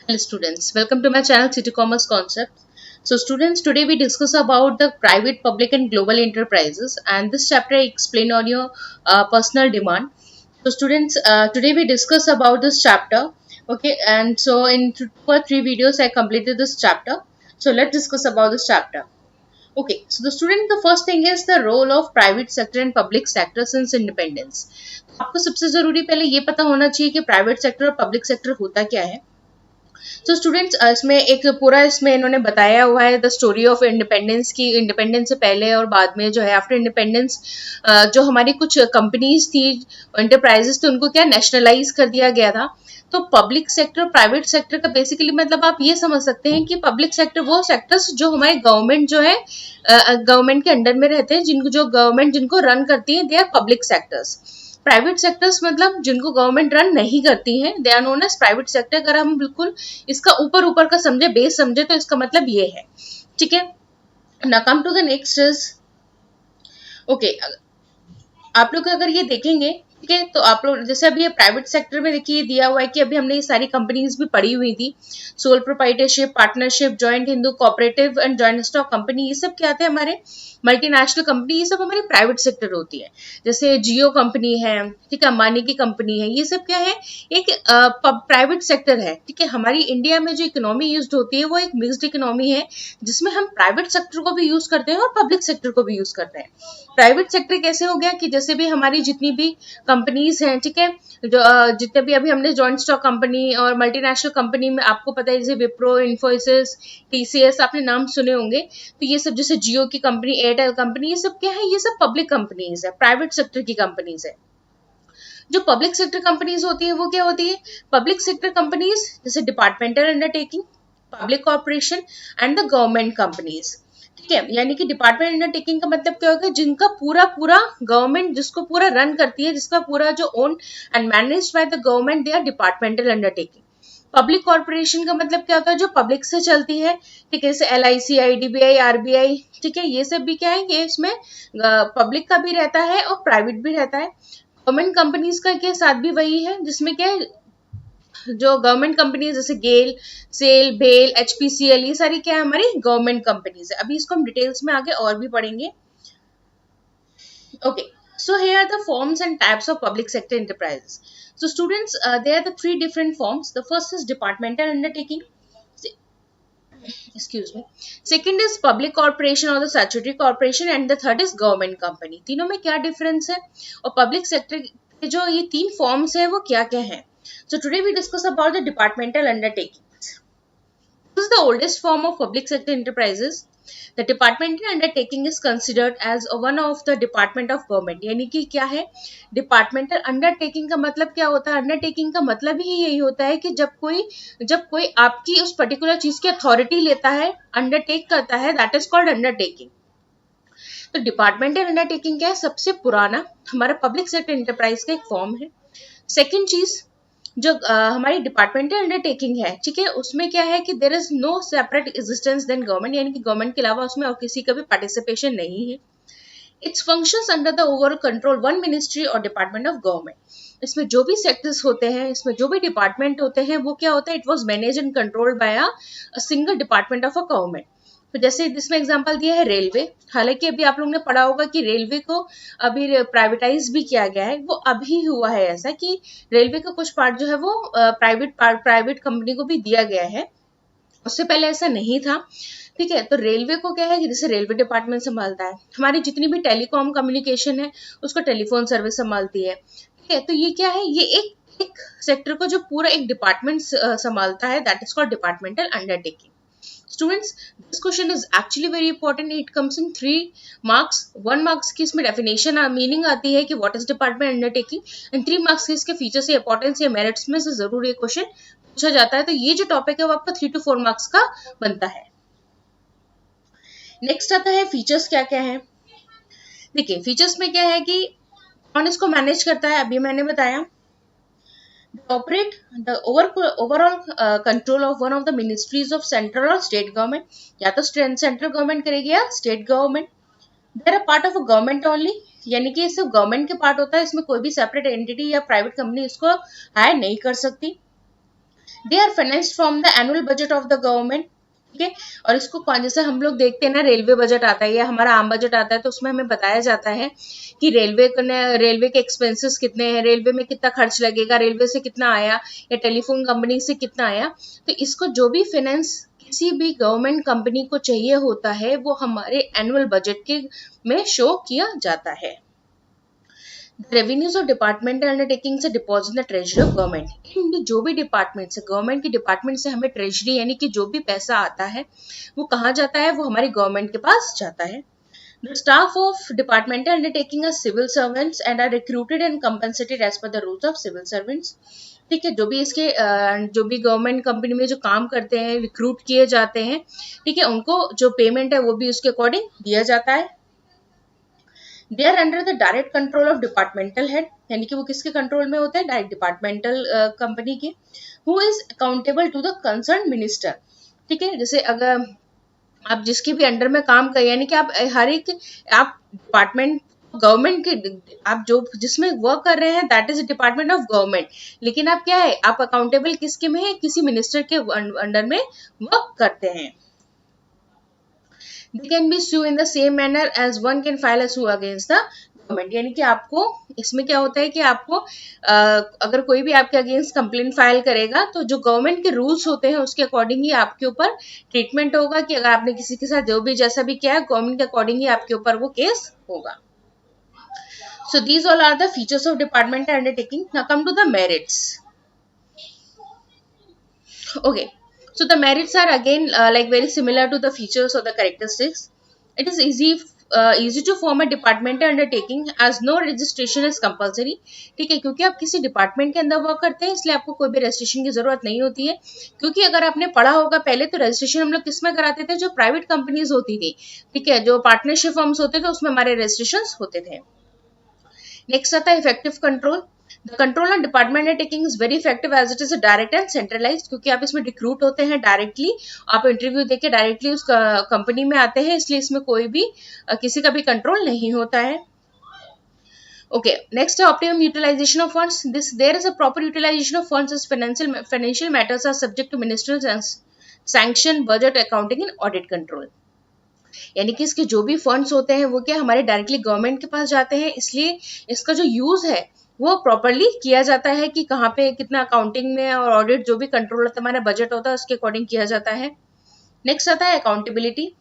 Hello students, welcome to my channel City Commerce Concepts. So students, today we discuss about the private, public and global enterprises, and this chapter I explain on your personal demand. So students, today we discuss about this chapter, okay, and so in 2 or 3 videos I completed this chapter. So let's discuss about this chapter. Okay, so the first thing is the role of private sector and public sector since independence. आपको सबसे जरूरी पहले ये पता होना चाहिए कि private sector और पब्लिक सेक्टर होता क्या है. तो स्टूडेंट्स इसमें एक पूरा इसमें इन्होंने बताया हुआ है द स्टोरी ऑफ इंडिपेंडेंस की. इंडिपेंडेंस से पहले और बाद में जो है आफ्टर इंडिपेंडेंस जो हमारी कुछ कंपनीज थी, एंटरप्राइजेस थे, उनको क्या नेशनलाइज कर दिया गया था. तो पब्लिक सेक्टर प्राइवेट सेक्टर का बेसिकली मतलब आप ये समझ सकते हैं कि पब्लिक सेक्टर वो सेक्टर्स जो हमारे गवर्नमेंट जो है गवर्नमेंट के अंडर में रहते हैं, जिनको जो गवर्नमेंट जिनको रन करती है, they are public sectors. Private sectors मतलब जिनको गवर्नमेंट रन नहीं करती है, they are known as private sector. अगर हम बिल्कुल इसका ऊपर ऊपर का समझे, बेस समझे, तो इसका मतलब ये है. ठीक है, now come to the next is okay. आप लोग अगर ये देखेंगे, ठीक है, तो आप लोग जैसे अभी ये प्राइवेट सेक्टर में देखिए दिया हुआ है कि अभी हमने ये सारी कंपनीज भी पढ़ी हुई थी. Sole proprietorship, partnership, joint Hindu cooperative and joint stock company, ये सब क्या थे हमारे मल्टीनेशनल कंपनी. ये सब हमारी प्राइवेट सेक्टर होती है. जैसे जियो कंपनी है, ठीक है, अंबानी की कंपनी है, ये सब क्या है, एक प्राइवेट सेक्टर है. ठीक है, हमारी इंडिया में जो इकोनॉमी यूज होती है वो एक मिक्स्ड इकोनॉमी है, जिसमें हम प्राइवेट सेक्टर को भी यूज करते हैं और पब्लिक सेक्टर को भी यूज करते हैं. प्राइवेट सेक्टर कैसे हो गया कि जैसे भी हमारी जितनी भी कंपनीज हैं, ठीक है, जो जितने भी अभी हमने जॉइंट स्टॉक कंपनी और मल्टीनेशनल कंपनी में आपको पता है, जैसे विप्रो, इन्फोसिस, टीसीएस, आपने नाम सुने होंगे. तो ये सब जैसे जियो की कंपनी, एयरटेल कंपनी, ये सब क्या है, ये सब पब्लिक कंपनीज है, प्राइवेट सेक्टर की कंपनीज है. जो पब्लिक सेक्टर कंपनीज होती है वो क्या होती है, पब्लिक सेक्टर कंपनीज जैसे departmental undertaking, public corporation and the government companies. ठीक है, यानी कि डिपार्टमेंट अंडरटेकिंग का मतलब क्या होगा, जिनका पूरा पूरा गवर्नमेंट जिसको पूरा रन करती है, जिसका पूरा जो own and managed by the government, they are departmental undertaking. Public corporation का मतलब क्या होता है, जो पब्लिक से चलती है. ठीक है, जैसे LIC, IDBI, RBI, ठीक है, ये सब भी क्या है, ये इसमें पब्लिक का भी रहता है और प्राइवेट भी रहता है. गवर्नमेंट कंपनीज का के साथ भी वही है, जिसमें क्या है, जो गवर्नमेंट कंपनीज जैसे गेल, सेल, बेल, HPCL, ये सारी क्या है, हमारी गवर्नमेंट कंपनीज है. अभी इसको हम डिटेल्स में आगे और भी पढ़ेंगे. Okay, so here are the forms and types of public sector enterprises. So students, there are the 3 different forms. The first is departmental undertaking. Excuse me. Second is public corporation or the statutory corporation, and the third is government company. तीनों में क्या difference है और public sector के जो ये 3 forms है वो क्या क्या है. So today we discuss about the departmental undertakings. This is the oldest form of public sector enterprises. The departmental undertaking is considered as one of the department of government. यानी कि क्या है, डिपार्टमेंटल अंडरटेकिंग का मतलब क्या होता है, undertaking का मतलब ही यही होता है कि जब कोई आपकी उस पर्टिकुलर चीज की अथॉरिटी लेता है, अंडरटेक करता है, दैट इज कॉल्ड अंडरटेकिंग. तो डिपार्टमेंटल अंडरटेकिंग क्या है, सबसे पुराना हमारा पब्लिक सेक्टर एंटरप्राइज का एक फॉर्म है. सेकेंड चीज, जो हमारी डिपार्टमेंटल अंडरटेकिंग है, ठीक है, उसमें क्या है कि there is no separate existence than government, यानी कि गवर्नमेंट के अलावा उसमें और किसी का भी पार्टिसिपेशन नहीं है. It's functions under the overall control one ministry और डिपार्टमेंट ऑफ गवर्नमेंट. इसमें जो भी सेक्टर्स होते हैं, इसमें जो भी डिपार्टमेंट होते हैं, वो क्या होता है, it was manage and controlled by a single department of a government. तो जैसे इसमें एग्जांपल दिया है रेलवे. हालांकि अभी आप लोगों ने पढ़ा होगा कि रेलवे को अभी प्राइवेटाइज भी किया गया है. वो अभी हुआ है ऐसा कि रेलवे का कुछ पार्ट जो है वो प्राइवेट कंपनी को भी दिया गया है. उससे पहले ऐसा नहीं था. ठीक है, तो रेलवे को क्या है कि जैसे रेलवे डिपार्टमेंट संभालता है, हमारी जितनी भी टेलीकॉम कम्युनिकेशन है उसको टेलीफोन सर्विस संभालती है. ठीक है, तो ये क्या है, ये एक सेक्टर को जो पूरा एक डिपार्टमेंट संभालता है, that is called departmental undertaking. Students, this question is actually very important. It comes in 3 marks. 1 marks की इसमें definition मीनिंग आती है कि what is department undertaking, and 3 marks के इसके फीचर्स या इंपॉर्टेंस या मेरिट्स में से जरूर ये क्वेश्चन पूछा जाता है. तो ये जो टॉपिक है वो आपका 3 to 4 मार्क्स का बनता है. नेक्स्ट आता है फीचर्स क्या क्या है. देखिए, फीचर्स में क्या है कि कौन इसको मैनेज करता है, अभी मैंने बताया. Operate the overall control of one of the ministries of central or state government. या तो सेंट्रल गवर्नमेंट करेगी या state government. They are part of a government only, यानी कि ये सिर्फ गवर्नमेंट के पार्ट होता है, इसमें कोई भी सेपरेट एंटिटी या प्राइवेट कंपनी इसको हायर नहीं कर सकती. They are financed from the annual budget of the government, ठीक है। और इसको कौन, जैसे हम लोग देखते हैं ना रेलवे बजट आता है या हमारा आम बजट आता है, तो उसमें हमें बताया जाता है कि रेलवे के एक्सपेंसेस कितने हैं, रेलवे में कितना खर्च लगेगा, रेलवे से कितना आया या टेलीफोन कंपनी से कितना आया। तो इसको जो भी फाइनेंस किसी भी गवर्नमेंट कंपनी को चाहिए होता है वो हमारे एनुअल बजट के में शो किया जाता है। रेवेन्यूज ऑफ डिपार्टमेंटल अंडरटेकिंग से deposit the treasury of government. इन जो भी डिपार्टमेंट से, गवर्नमेंट के डिपार्टमेंट से हमें ट्रेजरी यानी कि जो भी पैसा आता है वो कहाँ जाता है, वो हमारी गवर्नमेंट के पास जाता है। The staff of departmental undertaking are civil servants and are recruited and compensated as per the rules of civil servants। ठीक है, जो भी इसके जो भी गवर्नमेंट कंपनी में जो काम करते हैं, रिक्रूट किए जाते हैं, ठीक है, उनको जो पेमेंट है वो भी उसके अकॉर्डिंग दिया जाता है। They are under the direct control of departmental head, यानी कि वो किसके कंट्रोल में होते हैं, डायरेक्ट डिपार्टमेंटल कंपनी के। Who is accountable to the concern minister, ठीक है। जैसे अगर आप जिसके भी अंडर में काम कर, यानी कि आप हर एक आप डिपार्टमेंट गवर्नमेंट के आप जो जिसमें वर्क कर रहे हैं that is department of government, लेकिन आप क्या है, आप अकाउंटेबल किसके में है, किसी मिनिस्टर के अंडर में वर्क करते हैं। They can be sued in the same manner as one can file a suit against the government, यानी कि आपको इसमें क्या होता है कि आपको अगर कोई भी आपके अगेंस्ट कंप्लेन फाइल करेगा तो जो गवर्नमेंट के रूल्स होते हैं उसके अकॉर्डिंग ही आपके ऊपर ट्रीटमेंट होगा, कि अगर आपने किसी के साथ जो भी जैसा भी किया है गवर्नमेंट के अकॉर्डिंग ही आपके ऊपर वो केस होगा। So these all are the features of departmental undertaking. Now come to the merits. Okay, so the merits are again like very similar to the features or the characteristics. It is easy to form a departmental undertaking as no registration is compulsory, ठीक है, क्योंकि आप किसी department के अंदर work करते हैं इसलिए आपको कोई भी रजिस्ट्रेशन की जरूरत नहीं होती है। क्योंकि अगर आपने पढ़ा होगा पहले तो रजिस्ट्रेशन हम लोग किस में कराते थे, जो प्राइवेट कंपनीज होती थी, ठीक है, जो पार्टनरशिप फर्म्स होते थे उसमें हमारे रजिस्ट्रेशन होते थे। नेक्स्ट आता है effective control. The control on department undertaking is very effective as it is direct and centralised, क्योंकि आप इसमें रिक्रूट होते हैं डायरेक्टली, आप इंटरव्यू देके डायरेक्टली उस कंपनी में आते हैं, इसलिए इसमें कोई भी किसी का भी कंट्रोल नहीं होता है। Okay, next optimum utilization of funds. There is a proper utilization of funds as financial matters are subject to ministerial sanction, budget, accounting and audit control। यानी कि इसके जो भी फंड्स होते हैं वो क्या हमारे डायरेक्टली गवर्नमेंट के पास जाते हैं, इसलिए इसका जो यूज है वो प्रॉपरली किया जाता है कि कहाँ पे कितना अकाउंटिंग में और ऑडिट जो भी कंट्रोल होता है हमारा बजट होता है उसके अकॉर्डिंग किया जाता है। नेक्स्ट आता है accountability.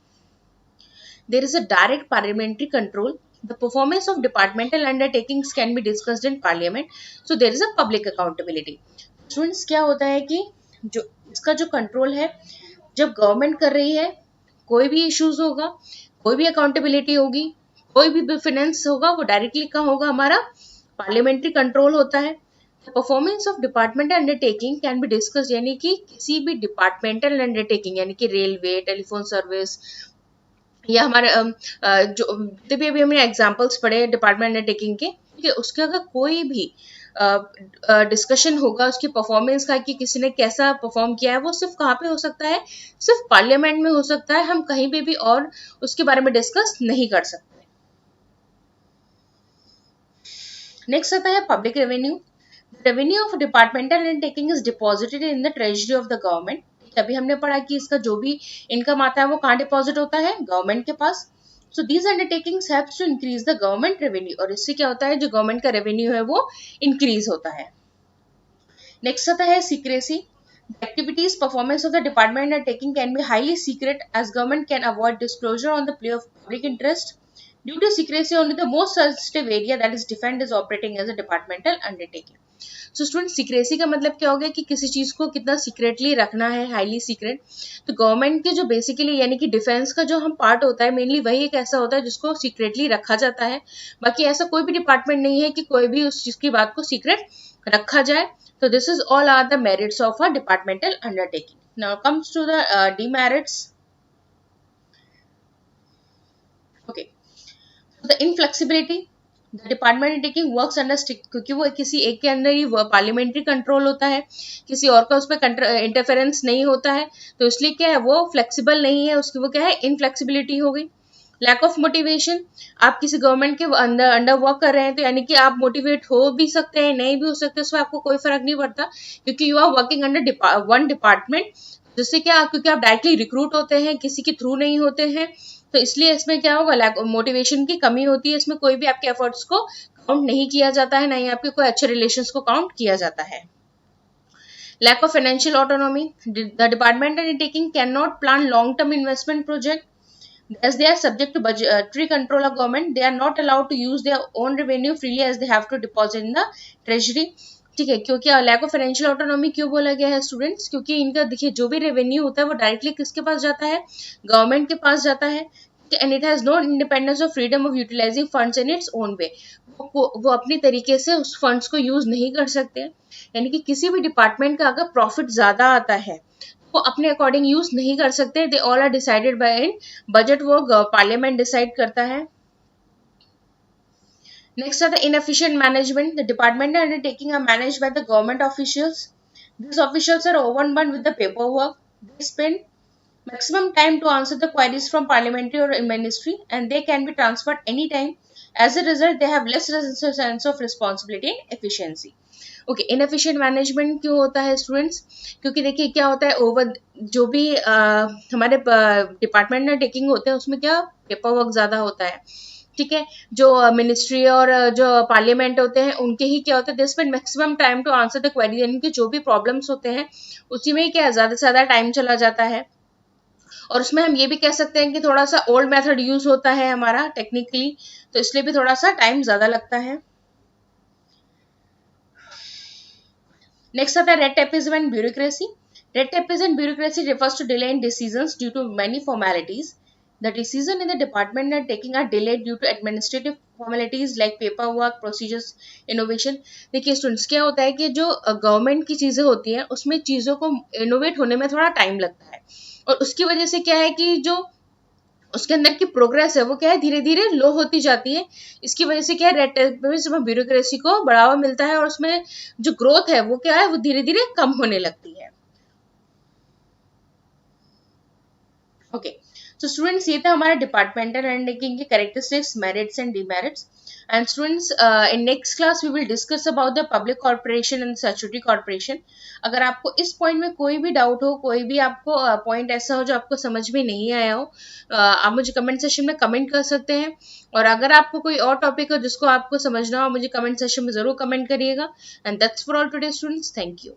There is a direct parliamentary control. The performance of departmental undertakings can be discussed in parliament, so there is a public accountability। Students क्या होता है कि जो इसका जो कंट्रोल है जब गवर्नमेंट कर रही है, कोई भी इश्यूज होगा, कोई भी अकाउंटेबिलिटी होगी, कोई भी फाइनेंस होगा, वो डायरेक्टली कहाँ होगा, हमारा पार्लियामेंट्री कंट्रोल होता है। Performance of departmental undertaking can be discuss, यानी कि किसी भी डिपार्टमेंटल अंडरटेकिंग यानी कि रेलवे, टेलीफोन सर्विस या हमारे जो भी अभी हमने एग्जांपल्स पढ़े डिपार्टमेंट अंडरटेकिंग के, ठीक है, उसके अगर कोई भी डिस्कशन होगा उसकी परफॉर्मेंस का कि किसी ने कैसा परफॉर्म किया है, वो सिर्फ कहाँ पे हो सकता है, सिर्फ पार्लियामेंट में हो सकता है, हम कहीं पे भी और उसके बारे में डिस्कस नहीं कर सकते। नेक्स्ट आता है public revenue. Revenue of departmental undertaking is deposited in the treasury of the government. अभी हमने पढ़ा कि इसका जो भी इनकम आता है वो कहाँ डिपॉजिट होता है, गवर्नमेंट के पास। So these undertakings helps to increase the government revenue, और इससे क्या होता है जो गवर्नमेंट का रेवेन्यू है वो इंक्रीज होता है। नेक्स्ट आता है secrecy. Activities performance of the department undertaking can be highly secret as government can avoid disclosure on the play of public interest. Due to secrecy, only the most sensitive area that is defined is operating as a departmental undertaking. So students, secrecy का मतलब क्या हो गया कि किसी चीज को कितना सीक्रेटली रखना है, हाईली सीक्रेट। तो गवर्नमेंट के जो बेसिकली यानी कि डिफेंस का जो हम पार्ट होता है मेनली वही एक ऐसा होता है जिसको सीक्रेटली रखा जाता है। बाकी ऐसा कोई भी डिपार्टमेंट नहीं है कि कोई भी उस चीज की बात को सीक्रेट रखा जाए। तो this is all are the merits of a departmental undertaking. Now comes to the demerits. Okay, the inflexibility. The department undertaking works under strict, क्योंकि वो किसी एक के अंदर ही पार्लियामेंट्री कंट्रोल होता है, किसी और का उस पर इंटरफेरेंस नहीं होता है, तो इसलिए क्या है वो फ्लेक्सिबल नहीं है, उसकी वो क्या है इनफ्लेक्सिबिलिटी हो गई। लैक ऑफ मोटिवेशन, आप किसी गवर्नमेंट के अंडर अंडर वर्क कर रहे हैं तो यानी कि आप मोटिवेट हो भी सकते हैं, नहीं भी हो सकते, उसमें आपको कोई फर्क नहीं पड़ता, क्योंकि you are working under one department. जिससे क्या, क्योंकि आप डायरेक्टली रिक्रूट होते हैं, किसी के थ्रू नहीं होते हैं, तो इसलिए इसमें क्या होगा, लैक मोटिवेशन की कमी होती है, इसमें कोई भी आपके एफर्ट्स को काउंट नहीं किया जाता है, ना ही आपके कोई अच्छे रिलेशंस को काउंट किया जाता है। Lack of financial autonomy. The department undertaking cannot plan long-term investment project as they are subject to budgetary control of government. They are not allowed to use their own revenue freely as they have to deposit in the treasury. ठीक है, क्योंकि lack of financial autonomy क्यों बोला गया है students, क्योंकि इनका देखिए जो भी रेवेन्यू होता है वो डायरेक्टली किसके पास जाता है, गवर्नमेंट के पास जाता है, and it has no independence of freedom of utilising funds in its own way. वो अपनी तरीके से उस फंड्स को यूज नहीं कर सकते, यानी कि किसी भी डिपार्टमेंट का अगर प्रॉफिट ज्यादा आता है वो अपने अकॉर्डिंग यूज नहीं कर सकते, they all are decided by in budget, वो पार्लियामेंट डिसाइड करता है। नेक्स्ट आता है inefficient management. The department undertaking are managed by the government officials. These officials are overburdened with the paperwork. They spend maximum time to answer the queries from parliamentary or ministry, and they can be transferred anytime. As a result, they have less sense of responsibility and efficiency. Okay, inefficient management क्यों होता है students, क्योंकि देखिए क्या होता है, over जो भी हमारे डिपार्टमेंट में टेकिंग होते हैं उसमें क्या पेपर वर्क ज्यादा होता है, ठीक है। जो मिनिस्ट्री और जो पार्लियामेंट होते हैं उनके ही क्या होता है, they spend maximum time to answer the query, यानी कि जो भी प्रॉब्लम्स होते हैं उसी में ही क्या ज्यादा से ज्यादा टाइम चला जाता है। और उसमें हम ये भी कह सकते हैं कि थोड़ा सा ओल्ड मेथड यूज होता है हमारा टेक्निकली, तो इसलिए भी थोड़ा सा टाइम ज्यादा लगता है। नेक्स्ट आता है red tapism and bureaucracy. Red tapism and bureaucracy refers to delay in decisions due to many formalities. The decision in the department are taking are delayed due to administrative formalities like paperwork, procedures, innovation. देखिए students क्या होता है कि जो government की चीजें होती हैं उसमें चीजों को इनोवेट होने में थोड़ा टाइम लगता है, और उसकी वजह से क्या है कि जो उसके अंदर की प्रोग्रेस है वो क्या है धीरे धीरे लो होती जाती है। इसकी वजह से क्या है, रेड टेप में ब्यूरोक्रेसी को बढ़ावा मिलता है और उसमें जो ग्रोथ है वो क्या है, वो धीरे धीरे कम होने लगती है। ओके, तो स्टूडेंट्स ये था हमारा डिपार्टमेंटल अंडरटेकिंग के characteristics, merits and demerits. And students in next class we will discuss about the public corporation and statutory corporation. अगर आपको इस पॉइंट में कोई भी डाउट हो, कोई भी आपको पॉइंट ऐसा हो जो आपको समझ में नहीं आया हो, आप मुझे कमेंट सेशन में कमेंट कर सकते हैं। और अगर आपको कोई और टॉपिक हो जिसको आपको समझना हो, मुझे कमेंट सेशन में जरूर कमेंट करिएगा। And that's for all today students, thank you.